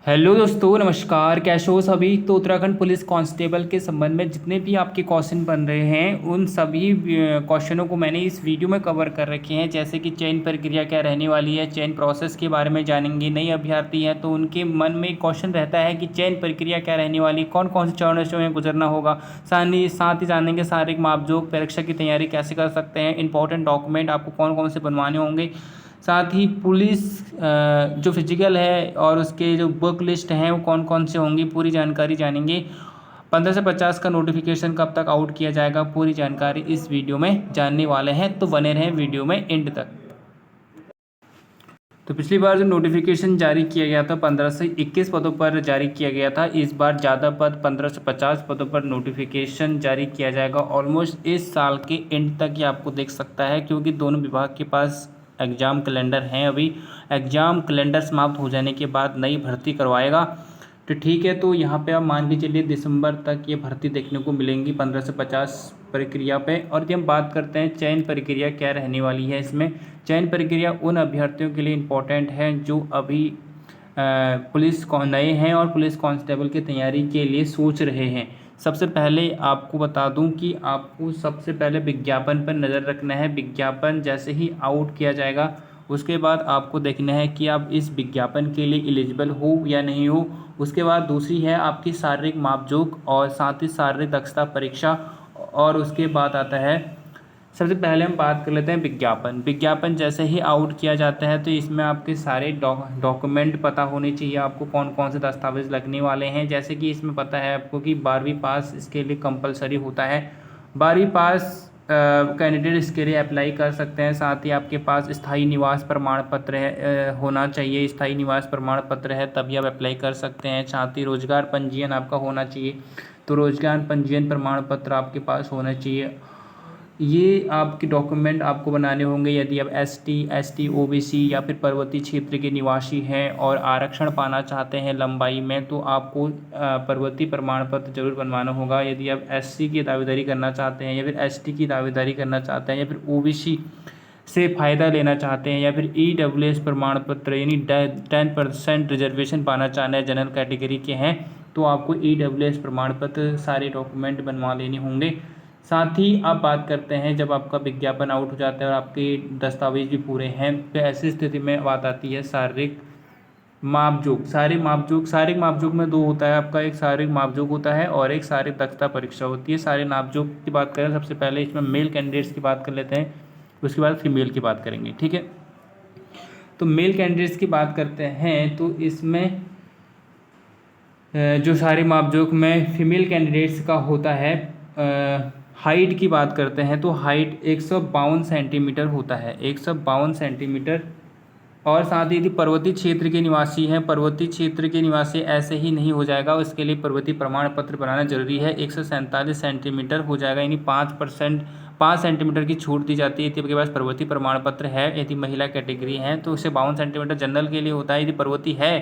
Hello दोस्तों, नमस्कार। कैसे हो सभी। तो उत्तराखंड पुलिस कांस्टेबल के संबंध में जितने भी आपके क्वेश्चन बन रहे हैं उन सभी क्वेश्चनों को मैंने इस वीडियो में कवर कर रखे हैं। जैसे कि चयन प्रक्रिया क्या रहने वाली है, चयन प्रोसेस के बारे में जानेंगे। नए अभ्यर्थी हैं तो उनके मन में एक क्वेश्चन रहता है कि चयन प्रक्रिया क्या रहने वाली, कौन कौन से चरणों से हमें गुजरना होगा। साथ ही जानेंगे शारीरिक मापजोक, परीक्षा की तैयारी कैसे कर सकते हैं, इंपॉर्टेंट डॉक्यूमेंट आपको कौन कौन से बनवाने होंगे। साथ ही पुलिस जो फिजिकल है और उसके जो बुक लिस्ट हैं वो कौन कौन से होंगी, पूरी जानकारी जानेंगे। 15 से 50 का नोटिफिकेशन कब तक आउट किया जाएगा, पूरी जानकारी इस वीडियो में जानने वाले हैं। तो बने रहें वीडियो में एंड तक। तो पिछली बार जो नोटिफिकेशन जारी किया गया था 15 से 21 पदों पर जारी किया गया था। इस बार ज़्यादा पद 15 से 50 पदों पर नोटिफिकेशन जारी किया जाएगा। ऑलमोस्ट इस साल के एंड तक ये आपको देख सकता है, क्योंकि दोनों विभाग के पास एग्ज़ाम कैलेंडर हैं। अभी एग्ज़ाम कैलेंडर समाप्त हो जाने के बाद नई भर्ती करवाएगा। तो ठीक है, तो यहाँ पे आप मान के चलिए दिसंबर तक ये भर्ती देखने को मिलेंगी 15 से 50 प्रक्रिया पे। और यदि हम बात करते हैं चयन प्रक्रिया क्या रहने वाली है, इसमें चयन प्रक्रिया उन अभ्यर्थियों के लिए इम्पोर्टेंट है जो अभी पुलिस नए हैं और पुलिस कांस्टेबल की तैयारी के लिए सोच रहे हैं। सबसे पहले आपको बता दूं कि आपको सबसे पहले विज्ञापन पर नज़र रखना है। विज्ञापन जैसे ही आउट किया जाएगा उसके बाद आपको देखना है कि आप इस विज्ञापन के लिए एलिजिबल हो या नहीं हो। उसके बाद दूसरी है आपकी शारीरिक मापजोक और साथ ही शारीरिक दक्षता परीक्षा। और उसके बाद आता है, सबसे पहले हम बात कर लेते हैं विज्ञापन। विज्ञापन जैसे ही आउट किया जाता है तो इसमें आपके सारे डॉक्यूमेंट पता होने चाहिए, आपको कौन कौन से दस्तावेज़ लगने वाले हैं। जैसे कि इसमें पता है आपको कि 12वीं पास इसके लिए कंपलसरी होता है। 12वीं पास कैंडिडेट इसके लिए अप्लाई कर सकते हैं। साथ ही आपके पास स्थायी निवास प्रमाण पत्र है, होना चाहिए। स्थायी निवास प्रमाण पत्र है तभी आप अप्लाई कर सकते हैं। साथ ही रोजगार पंजीयन आपका होना चाहिए, तो रोजगार पंजीयन प्रमाण पत्र आपके पास होना चाहिए। ये आपके डॉक्यूमेंट आपको बनाने होंगे यदि आप एसटी, ओबीसी या फिर पर्वतीय क्षेत्र के निवासी हैं और आरक्षण पाना चाहते हैं लंबाई में, तो आपको पर्वतीय प्रमाण पत्र जरूर बनवाना होगा। यदि आप एससी की दावेदारी करना चाहते हैं या फिर एसटी की दावेदारी करना चाहते हैं या फिर ओबीसी से फ़ायदा लेना चाहते हैं या फिर ईडब्ल्यूएस प्रमाण पत्र यानी 10% रिजर्वेशन पाना चाहते हैं, जनरल कैटेगरी के हैं, तो आपको ईडब्ल्यूएस प्रमाण पत्र सारे डॉक्यूमेंट बनवा लेने होंगे। साथ ही आप बात करते हैं जब आपका विज्ञापन आउट हो जाता है और आपके दस्तावेज भी पूरे हैं तो ऐसी स्थिति में बात आती है शारीरिक मापजोक। शारीरिक मापजोक में दो होता है आपका, एक शारीरिक मापजोक होता है और एक शारीरिक दक्षता परीक्षा होती है। शारीरिक मापजोक की बात करें सबसे पहले इसमें मेल कैंडिडेट्स की बात कर लेते हैं, उसके बाद फीमेल की बात करेंगे। ठीक है, तो मेल कैंडिडेट्स की बात करते हैं तो इसमें जो शारीरिक मापजोक में फीमेल कैंडिडेट्स का होता है, हाइट की बात करते हैं तो हाइट 152 सेंटीमीटर होता है, 152 सेंटीमीटर। और साथ ही यदि पर्वतीय क्षेत्र के निवासी हैं, पर्वतीय क्षेत्र के निवासी ऐसे ही नहीं हो जाएगा, उसके लिए पर्वतीय प्रमाण पत्र बनाना जरूरी है। 147 सेंटीमीटर हो जाएगा, यानी 5 सेंटीमीटर की छूट दी जाती है यदि आपके पास पर्वतीय प्रमाण पत्र है। यदि महिला कैटेगरी है तो उसे 52 सेंटीमीटर जनरल के लिए होता है। यदि पर्वतीय है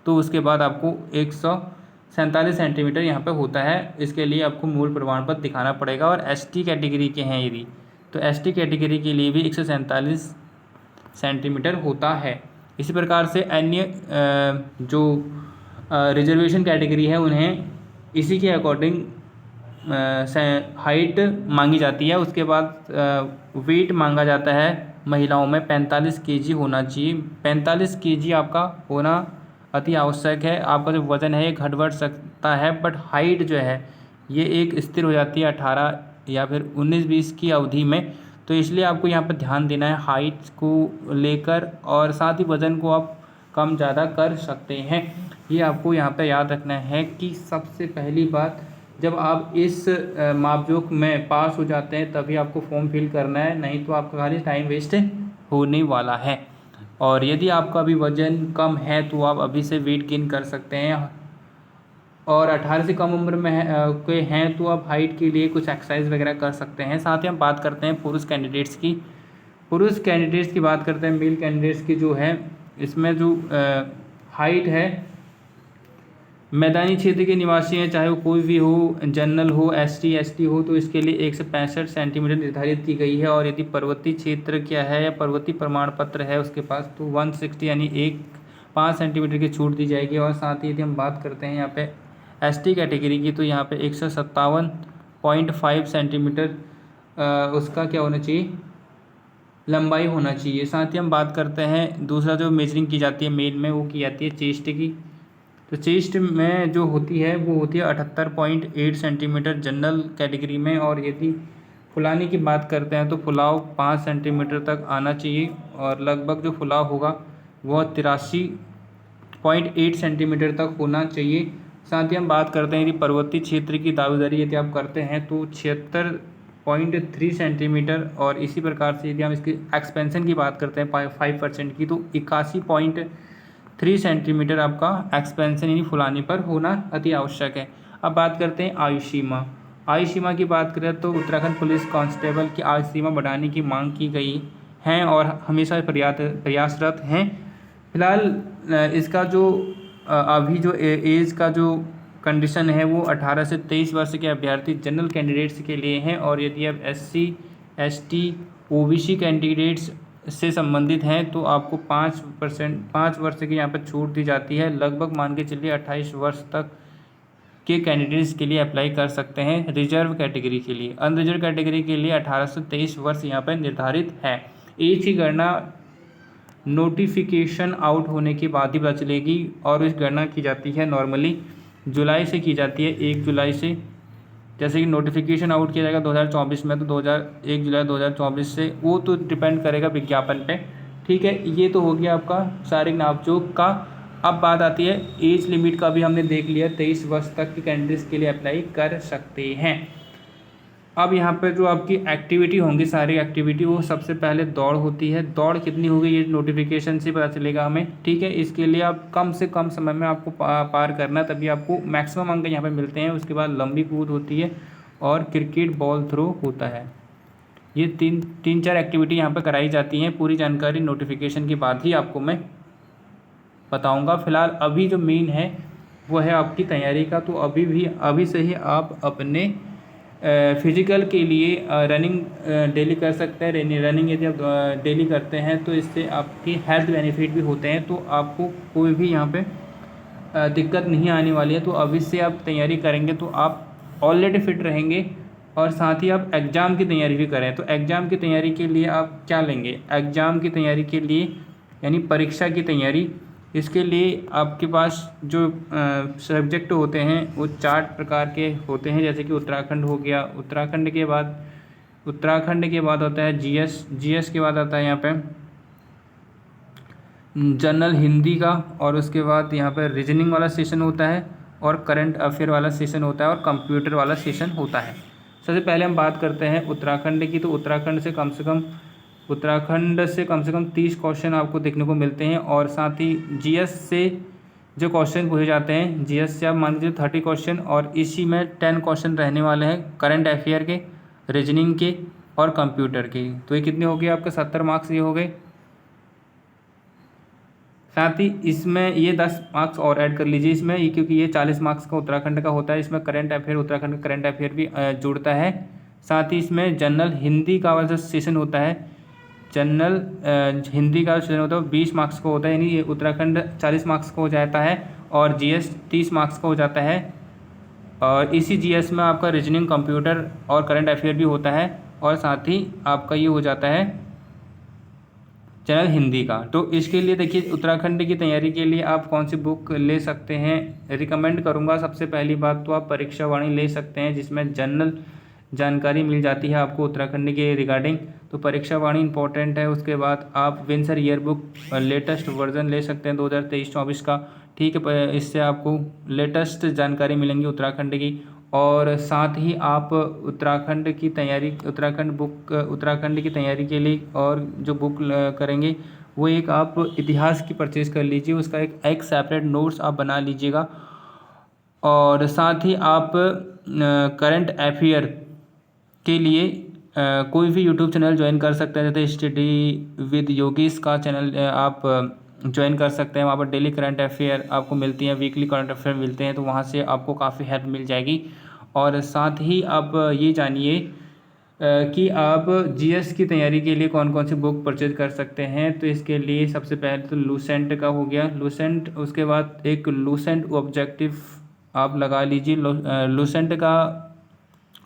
तो उसके बाद आपको 147 सेंटीमीटर यहाँ पे होता है। इसके लिए आपको मूल प्रमाण पत्र दिखाना पड़ेगा। और एसटी कैटेगरी के हैं यदि, तो एसटी कैटेगरी के लिए भी 147 सेंटीमीटर होता है। इसी प्रकार से अन्य जो रिजर्वेशन कैटेगरी है उन्हें इसी के अकॉर्डिंग हाइट मांगी जाती है। उसके बाद वेट मांगा जाता है। महिलाओं में 45 केजी होना चाहिए, 45 केजी आपका होना अति आवश्यक है। आपका जो वज़न है ये घट बढ़ सकता है, बट हाइट जो है ये एक स्थिर हो जाती है 18 या फिर 19-20 की अवधि में। तो इसलिए आपको यहाँ पर ध्यान देना है हाइट को लेकर, और साथ ही वज़न को आप कम ज़्यादा कर सकते हैं। ये आपको यहाँ पर याद रखना है कि सबसे पहली बात, जब आप इस मापजोक में पास हो जाते हैं तभी आपको फॉर्म फिल करना है, नहीं तो आपका खाली टाइम वेस्ट होने वाला है। और यदि आपका अभी वज़न कम है तो आप अभी से वेट गेन कर सकते हैं। और 18 से कम उम्र में के हैं तो आप हाइट के लिए कुछ एक्सरसाइज वगैरह कर सकते हैं। साथ ही हम बात करते हैं पुरुष कैंडिडेट्स की। बात करते हैं मेल कैंडिडेट्स की जो है, इसमें जो हाइट है, मैदानी क्षेत्र के निवासी हैं चाहे वो कोई भी हो, जनरल हो, एसटी हो, तो इसके लिए 165 सेंटीमीटर निर्धारित की गई है। और यदि पर्वतीय क्षेत्र क्या है या पर्वतीय प्रमाण पत्र है उसके पास तो 160 यानी 5 सेंटीमीटर की छूट दी जाएगी। और साथ ही यदि हम बात करते हैं यहाँ पे ST कैटेगरी की, तो यहाँ पे 157.5 सेंटीमीटर उसका क्या होना चाहिए, लंबाई होना चाहिए। साथ ही हम बात करते हैं दूसरा जो मेजरिंग की जाती है मेल में, वो की जाती है चेस्ट की। तो चेस्ट में जो होती है वो होती है 78.8 सेंटीमीटर जनरल कैटेगरी में। और यदि फुलाने की बात करते हैं तो फुलाव 5 सेंटीमीटर तक आना चाहिए, और लगभग जो फुलाव होगा वह 83.8 सेंटीमीटर तक होना चाहिए। साथ ही हम बात करते हैं यदि पर्वतीय क्षेत्र की दावेदारी यदि आप करते हैं तो 76.3 सेंटीमीटर। और इसी प्रकार से यदि हम इसकी एक्सपेंशन की बात करते हैं 5% की, तो 81.3 सेंटीमीटर आपका एक्सपेंशन यानी फुलाने पर होना अति आवश्यक है। अब बात करते हैं आयु सीमा। आयु सीमा की बात करें तो उत्तराखंड पुलिस कांस्टेबल की आयु सीमा बढ़ाने की मांग की गई है और हमेशा प्रयासरत हैं। फिलहाल इसका जो अभी जो एज का जो कंडीशन है वो 18 से 23 वर्ष के अभ्यर्थी जनरल कैंडिडेट्स के लिए हैं। और यदि आप SC ST OBC कैंडिडेट्स से संबंधित हैं तो आपको 5 वर्ष की यहाँ पर छूट दी जाती है। लगभग मान के चलिए 28 वर्ष तक के कैंडिडेट्स के लिए अप्लाई कर सकते हैं रिजर्व कैटेगरी के लिए। अनरिजर्व कैटेगरी के लिए 18 से 23 वर्ष यहाँ पर निर्धारित है। एज की गणना नोटिफिकेशन आउट होने के बाद ही पता चलेगी, और इस गणना की जाती है नॉर्मली जुलाई से की जाती है, 1 जुलाई से। जैसे कि नोटिफिकेशन आउट किया जाएगा 2024 में, तो 1 जुलाई 2024 से, वो तो डिपेंड करेगा विज्ञापन पे। ठीक है, ये तो हो गया आपका सारे नापजोक का। अब बात आती है एज लिमिट का, भी हमने देख लिया, 23 वर्ष तक के कैंडिडेट्स के लिए अप्लाई कर सकते हैं। अब यहाँ पर जो आपकी एक्टिविटी होंगी, सारी एक्टिविटी, वो सबसे पहले दौड़ होती है। दौड़ कितनी होगी ये नोटिफिकेशन से पता चलेगा हमें। ठीक है, इसके लिए आप कम से कम समय में आपको पार करना, तभी आपको मैक्सिमम अंक यहाँ पे मिलते हैं। उसके बाद लंबी कूद होती है और क्रिकेट बॉल थ्रो होता है। ये तीन चार एक्टिविटी यहाँ पर कराई जाती हैं। पूरी जानकारी नोटिफिकेशन के बाद ही आपको मैं बताऊँगा। फिलहाल अभी जो मेन है वो है आपकी तैयारी का। तो अभी से ही आप अपने फिजिकल के लिए रनिंग डेली कर सकते हैं। रनिंग यदि आप डेली करते हैं तो इससे आपकी हेल्थ बेनिफिट भी होते हैं, तो आपको कोई भी यहाँ पे दिक्कत नहीं आने वाली है। तो अभी से आप तैयारी करेंगे तो आप ऑलरेडी फिट रहेंगे। और साथ ही आप एग्ज़ाम की तैयारी भी करें। तो एग्ज़ाम की तैयारी के लिए आप क्या लेंगे, एग्ज़ाम की तैयारी के लिए यानी परीक्षा की तैयारी, इसके लिए आपके पास जो सब्जेक्ट होते हैं वो 4 प्रकार के होते हैं। जैसे कि उत्तराखंड हो गया, उत्तराखंड के बाद होता है GS के बाद आता है यहाँ पे जनरल हिंदी का, और उसके बाद यहाँ पे रीजनिंग वाला सेशन होता है, और करंट अफेयर वाला सेशन होता है, और कंप्यूटर वाला सेशन होता है। सबसे पहले हम बात करते हैं उत्तराखंड की। तो उत्तराखंड से कम से कम 30 क्वेश्चन आपको देखने को मिलते हैं। और साथ ही GS से जो क्वेश्चन पूछे जाते हैं, GS से आप मान लीजिए 30 क्वेश्चन, और इसी में 10 क्वेश्चन रहने वाले हैं करंट अफेयर के, रीजनिंग के और कंप्यूटर के। तो ये कितने हो गए आपके 70 मार्क्स ये हो गए। साथ ही इसमें ये 10 मार्क्स और ऐड कर लीजिए इसमें, ये क्योंकि ये 40 मार्क्स का उत्तराखंड का होता है। इसमें करंट अफेयर, उत्तराखंड का करंट अफेयर भी जुड़ता है। साथ ही इसमें जनरल हिंदी का वाला जो सेशन होता है, जनरल हिंदी का सेशन होता है, 20 मार्क्स का होता है, यानी ये उत्तराखंड 40 मार्क्स का हो जाता है, और GS 30 मार्क्स का हो जाता है। और इसी GS में आपका रीजनिंग, कंप्यूटर और करंट अफेयर भी होता है, और साथ ही आपका ये हो जाता है जनरल हिंदी का। तो इसके लिए देखिए उत्तराखंड की तैयारी के लिए आप कौन सी बुक ले सकते हैं, रिकमेंड करूंगा। सबसे पहली बात तो आप परीक्षा वाणी ले सकते हैं, जिसमें जनरल जानकारी मिल जाती है आपको उत्तराखंड के रिगार्डिंग। तो परीक्षा वाणी इंपॉर्टेंट है। उसके बाद आप Windsor year book latest version ले सकते हैं 2023-24 का। ठीक है, इससे आपको लेटेस्ट जानकारी मिलेंगी उत्तराखंड की। और साथ ही आप उत्तराखंड की तैयारी के लिए और जो बुक करेंगे वो एक आप इतिहास की परचेज़ कर लीजिए, उसका एक सेपरेट नोट्स आप बना लीजिएगा। और साथ ही आप करंट अफेयर के लिए कोई भी यूट्यूब चैनल ज्वाइन कर सकते हैं, जैसे स्टडी विद योगेश का चैनल आप ज्वाइन कर सकते हैं। वहाँ पर डेली करंट अफेयर आपको मिलती हैं, वीकली करंट अफेयर मिलते हैं, तो वहाँ से आपको काफ़ी हेल्प मिल जाएगी। और साथ ही आप ये जानिए कि आप जीएस की तैयारी के लिए कौन कौन सी बुक परचेज कर सकते हैं। तो इसके लिए सबसे पहले तो लूसेंट का हो गया, लूसेंट, उसके बाद एक लूसेंट ऑब्जेक्टिव आप लगा लीजिए।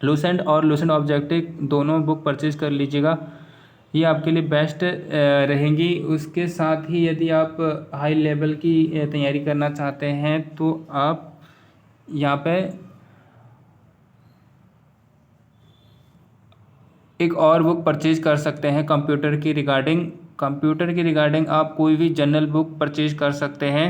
लूसेंट और लूसेंट ऑब्जेक्टिव दोनों बुक परचेज कर लीजिएगा, ये आपके लिए बेस्ट रहेंगी। उसके साथ ही यदि आप हाई लेवल की तैयारी करना चाहते हैं तो आप यहाँ पे एक और बुक परचेज कर सकते हैं कंप्यूटर की रिगार्डिंग आप कोई भी जनरल बुक परचेज कर सकते हैं।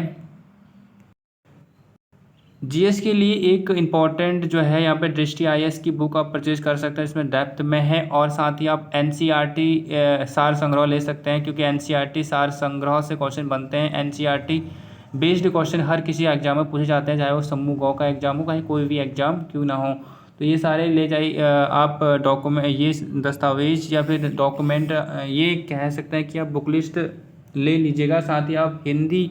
जीएस के लिए एक इम्पॉर्टेंट जो है यहाँ पे दृष्टि आईएएस की बुक आप परचेज कर सकते हैं, इसमें डेप्थ में है। और साथ ही आप एनसीईआरटी सार संग्रह ले सकते हैं, क्योंकि एनसीईआरटी सार संग्रह से क्वेश्चन बनते हैं। एनसीईआरटी बेस्ड क्वेश्चन हर किसी एग्जाम में पूछे जाते हैं, चाहे वो समूह गौ का एग्जाम हो, कहीं कोई भी एग्जाम क्यों ना हो। तो ये सारे ले जाइए आप डॉक्यूमेंट, ये दस्तावेज या फिर डॉक्यूमेंट, ये कह सकते हैं कि आप बुक लिस्ट ले लीजिएगा। साथ ही आप हिंदी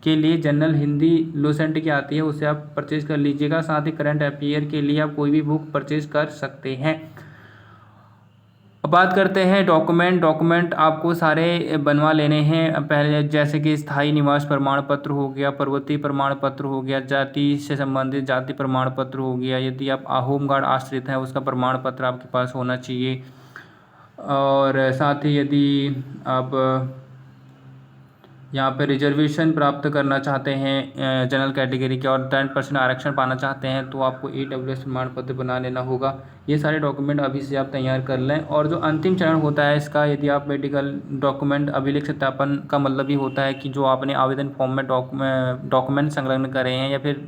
के लिए जनरल हिंदी लूसेंट की आती है, उसे आप परचेज कर लीजिएगा। साथ ही करंट अफेयर के लिए आप कोई भी बुक परचेज कर सकते हैं। अब बात करते हैं डॉक्यूमेंट आपको सारे बनवा लेने हैं पहले, जैसे कि स्थायी निवास प्रमाण पत्र हो गया, पर्वतीय प्रमाण पत्र हो गया, जाति से संबंधित जाति प्रमाण पत्र हो गया, यदि आप होम गार्ड आश्रित हैं उसका प्रमाण पत्र आपके पास होना चाहिए। और साथ ही यदि आप यहाँ पे रिजर्वेशन प्राप्त करना चाहते हैं जनरल कैटेगरी के और 10% आरक्षण पाना चाहते हैं तो आपको EWS प्रमाण पत्र बना लेना होगा। ये सारे डॉक्यूमेंट अभी से आप तैयार कर लें। और जो अंतिम चरण होता है इसका, यदि आप मेडिकल डॉक्यूमेंट अभिलेख सत्यापन का मतलब ही होता है कि जो आपने आवेदन फॉर्म में डॉक्यूमेंट संलग्न करे हैं या फिर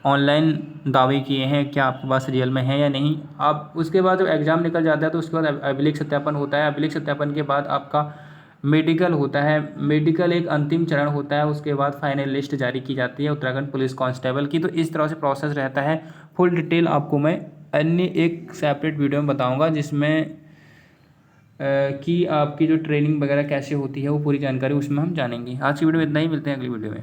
ऑनलाइन दावे किए हैं, क्या आपके पास रियल में है या नहीं। आप उसके बाद जब एग्ज़ाम निकल जाता है तो उसके बाद अभिलेख सत्यापन होता है। अभिलेख सत्यापन के बाद आपका मेडिकल होता है। मेडिकल एक अंतिम चरण होता है, उसके बाद फाइनल लिस्ट जारी की जाती है उत्तराखंड पुलिस कांस्टेबल की। तो इस तरह से प्रोसेस रहता है। फुल डिटेल आपको मैं अन्य एक सेपरेट वीडियो में बताऊंगा, जिसमें कि आपकी जो ट्रेनिंग वगैरह कैसे होती है वो पूरी जानकारी उसमें हम जानेंगे। आज की वीडियो में इतना ही, मिलते हैं अगली वीडियो में।